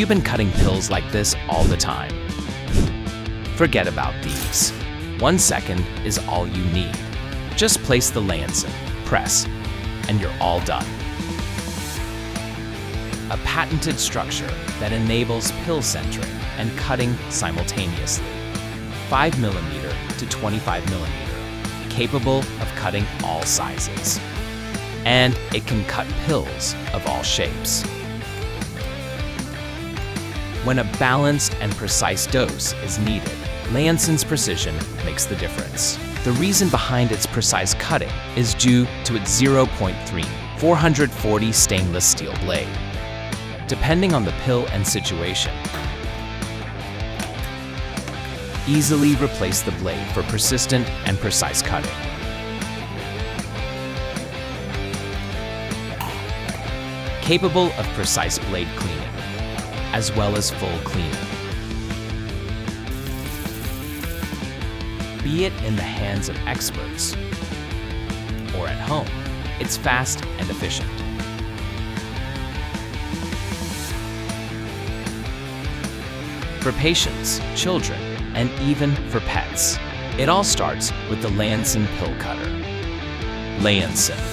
you been cutting pills like this all the time? Forget about these. 1 second is all you need. Just place the Laonson, press, and you're all done. A patented structure that enables pill centering and cutting simultaneously. 5mm to 25mm, capable of cutting all sizes. And it can cut pills of all shapes. When a balanced and precise dose is needed, Laonson's precision makes the difference. The reason behind its precise cutting is due to its 0.3 440 stainless steel blade. Depending on the pill and situation, easily replace the blade for persistent and precise cutting. Capable of precise blade cleaning, as well as full cleaning. Be it in the hands of experts or at home, it's fast and efficient. For patients, children, and even for pets, it all starts with the Laonson pill cutter. Laonson.